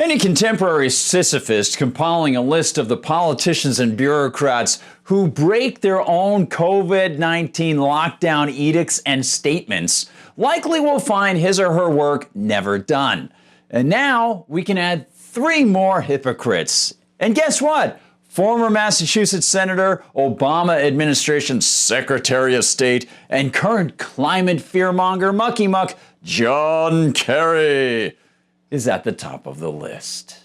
Any contemporary Sisyphist compiling a list of the politicians and bureaucrats who break their own COVID-19 lockdown edicts and statements likely will find his or her work never done. And now we can add 3 more hypocrites. And guess what? Former Massachusetts Senator, Obama administration Secretary of State, and current climate fearmonger Mucky Muck, John Kerry, is at the top of the list.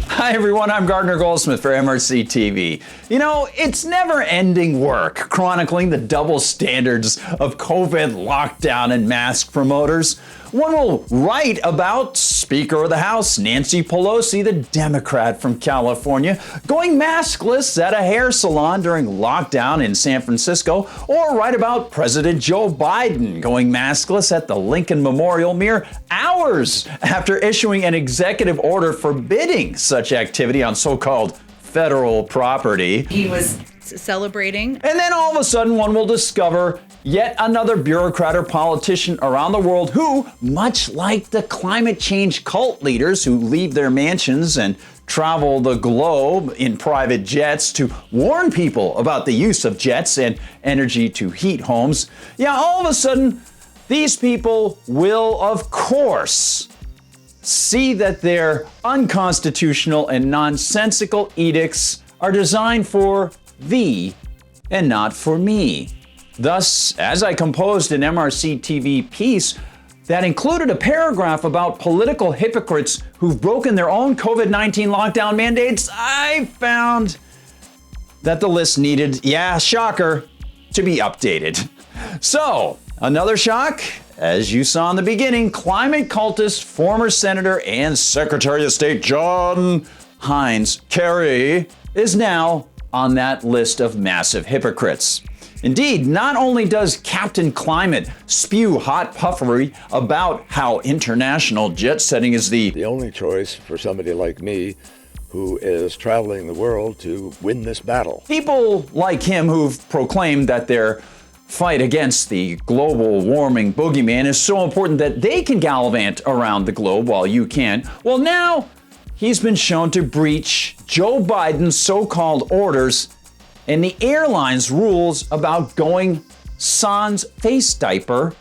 Hi everyone, I'm Gardner Goldsmith for MRC TV. You know, it's never-ending work chronicling the double standards of COVID lockdown and mask promoters. One will write about Speaker of the House Nancy Pelosi, the Democrat from California, going maskless at a hair salon during lockdown in San Francisco, or write about President Joe Biden going maskless at the Lincoln Memorial mere hours after issuing an executive order forbidding such activity on so-called federal property. He was celebrating. And then all of a sudden one will discover yet another bureaucrat or politician around the world who, much like the climate change cult leaders who leave their mansions and travel the globe in private jets to warn people about the use of jets and energy to heat homes, all of a sudden these people will, of course, see that their unconstitutional and nonsensical edicts are designed for thee and not for me. Thus, as I composed an MRC TV piece that included a paragraph about political hypocrites who've broken their own COVID-19 lockdown mandates, I found that the list needed, shocker, to be updated. So, another shock? As you saw in the beginning, climate cultist, former Senator and Secretary of State John Heinz Kerry is now on that list of massive hypocrites. Indeed, not only does Captain Climate spew hot puffery about how international jet setting is the only choice for somebody like me who is traveling the world to win this battle. People like him who've proclaimed that their fight against the global warming boogeyman is so important that they can gallivant around the globe while you can't. Well, now he's been shown to breach Joe Biden's so-called orders and the airline's rules about going sans face diaper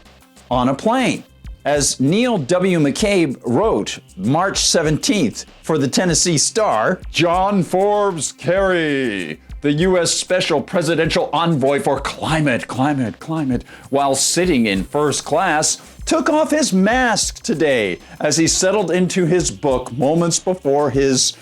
on a plane. As Neil W. McCabe wrote March 17th for the Tennessee Star, John Forbes Kerry, the U.S. Special Presidential Envoy for Climate, while sitting in first class, took off his mask today as he settled into his book moments before his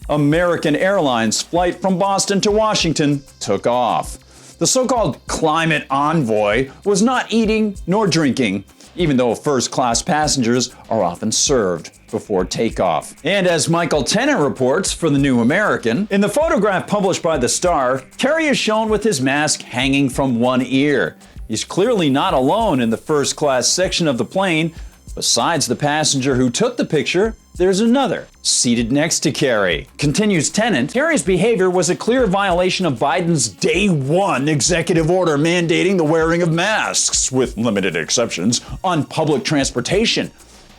American Airlines flight from Boston to Washington took off. The so-called climate envoy was not eating nor drinking, even though first-class passengers are often served before takeoff. And as Michael Tennant reports for the New American, in the photograph published by The Star, Kerry is shown with his mask hanging from one ear. He's clearly not alone in the first-class section of the plane. Besides the passenger who took the picture, there's another seated next to Kerry. Continues Tennant, Kerry's behavior was a clear violation of Biden's Day 1 executive order mandating the wearing of masks, with limited exceptions, on public transportation.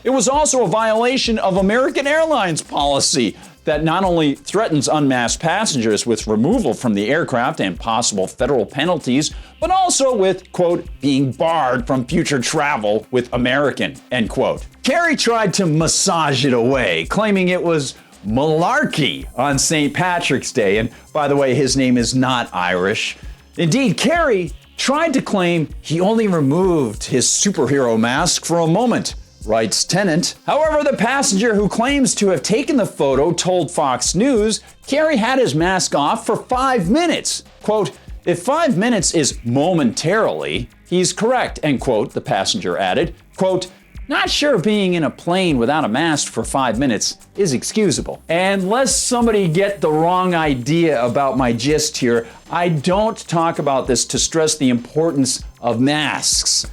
It was also a violation of American Airlines policy that not only threatens unmasked passengers with removal from the aircraft and possible federal penalties, but also with, quote, being barred from future travel with American, end quote. Kerry tried to massage it away, claiming it was malarkey on St. Patrick's Day. And by the way, his name is not Irish. Indeed, Kerry tried to claim he only removed his superhero mask for a moment, writes Tennant. However, the passenger who claims to have taken the photo told Fox News Kerry had his mask off for 5 minutes. Quote, if 5 minutes is momentarily, he's correct, end quote, the passenger added. Quote, not sure being in a plane without a mask for 5 minutes is excusable. And lest somebody get the wrong idea about my gist here, I don't talk about this to stress the importance of masks.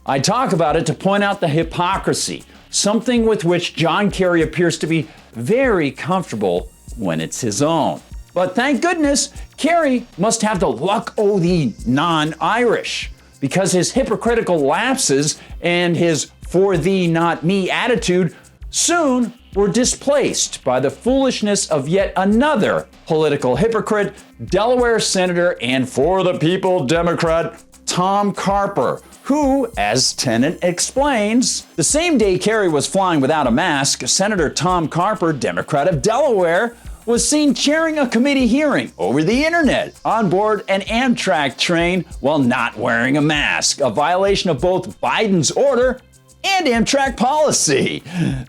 I talk about it to point out the hypocrisy, something with which John Kerry appears to be very comfortable when it's his own. But thank goodness, Kerry must have the luck o' the non-Irish, because his hypocritical lapses and his for thee not me attitude soon were displaced by the foolishness of yet another political hypocrite, Delaware Senator and for the people Democrat Tom Carper, who, as Tennant explains, the same day Kerry was flying without a mask, Senator Tom Carper, Democrat of Delaware, was seen chairing a committee hearing over the internet on board an Amtrak train while not wearing a mask, a violation of both Biden's order and Amtrak policy.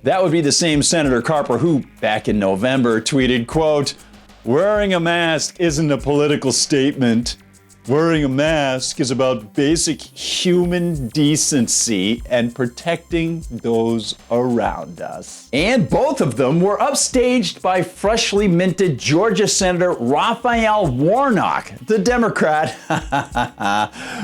That would be the same Senator Carper who, back in November, tweeted, quote, "Wearing a mask isn't a political statement. Wearing a mask is about basic human decency and protecting those around us." And both of them were upstaged by freshly minted Georgia Senator Raphael Warnock, the Democrat,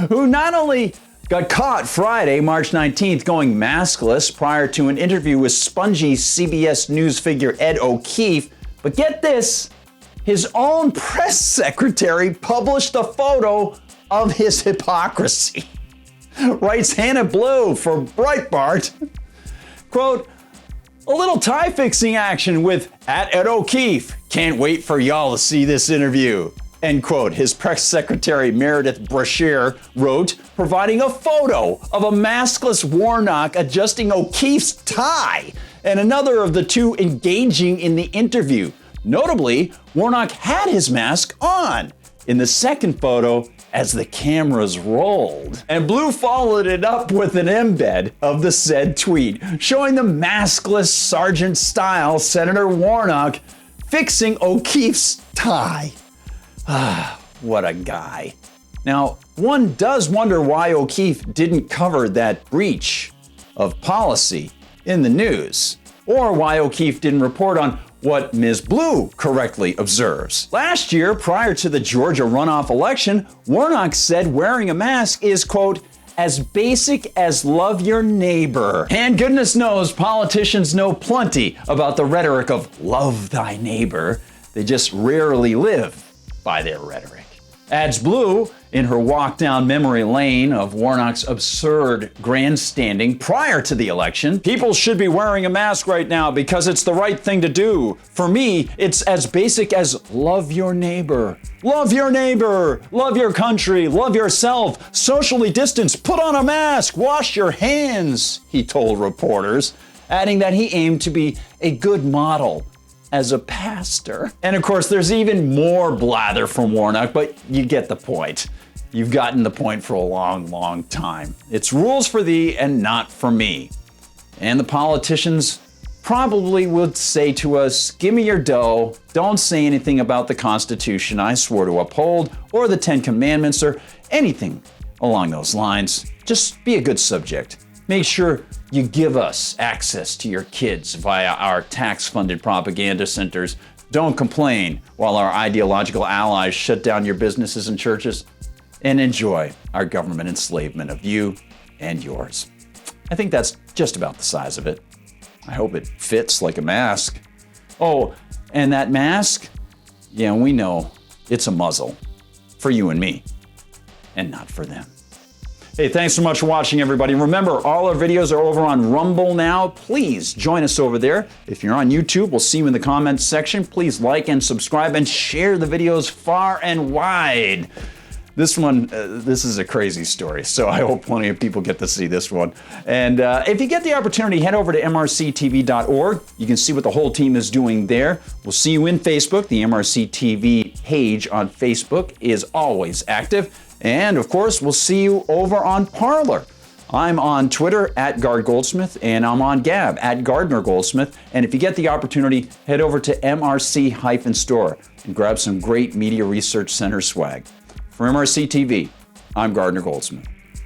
who not only got caught Friday, March 19th, going maskless prior to an interview with spongy CBS News figure Ed O'Keefe, but get this, his own press secretary published a photo of his hypocrisy. Writes Hannah Blue for Breitbart, quote, "A little tie fixing action with @Ed O'Keefe. Can't wait for y'all to see this interview." End quote. His press secretary Meredith Brashear wrote, providing a photo of a maskless Warnock adjusting O'Keefe's tie and another of the two engaging in the interview. Notably, Warnock had his mask on in the second photo as the cameras rolled. And Blue followed it up with an embed of the said tweet, showing the maskless Sergeant-style Senator Warnock fixing O'Keefe's tie. What a guy. Now, one does wonder why O'Keefe didn't cover that breach of policy in the news, or why O'Keefe didn't report on what Ms. Blue correctly observes. Last year, prior to the Georgia runoff election, Warnock said wearing a mask is, quote, "as basic as love your neighbor." And goodness knows politicians know plenty about the rhetoric of love thy neighbor. They just rarely live by their rhetoric. Adds Blue in her walk down memory lane of Warnock's absurd grandstanding prior to the election. "People should be wearing a mask right now because it's the right thing to do. For me, it's as basic as love your neighbor. Love your neighbor, love your country, love yourself, socially distance, put on a mask, wash your hands," he told reporters, adding that he aimed to be a good model as a pastor. And of course, there's even more blather from Warnock, but you get the point. You've gotten the point for a long, long time. It's rules for thee and not for me. And the politicians probably would say to us, give me your dough, don't say anything about the Constitution I swore to uphold, or the Ten Commandments, or anything along those lines. Just be a good subject. Make sure you give us access to your kids via our tax-funded propaganda centers. Don't complain while our ideological allies shut down your businesses and churches. And enjoy our government enslavement of you and yours. I think that's just about the size of it. I hope it fits like a mask. Oh, and that mask? Yeah, we know it's a muzzle for you and me, and not for them. Hey, thanks so much for watching, everybody. Remember, all our videos are over on Rumble now. Please join us over there. If you're on YouTube, we'll see you in the comments section. Please like and subscribe and share the videos far and wide. This one, this is a crazy story, so I hope plenty of people get to see this one. And if you get the opportunity, head over to mrctv.org. You can see what the whole team is doing there. We'll see you in Facebook. The MRC TV page on Facebook is always active. And of course, we'll see you over on Parler. I'm on Twitter @GardGoldsmith, and I'm on Gab @GardnerGoldsmith. And if you get the opportunity, head over to MRC-Store and grab some great Media Research Center swag. For MRC TV, I'm Gardner Goldsmith.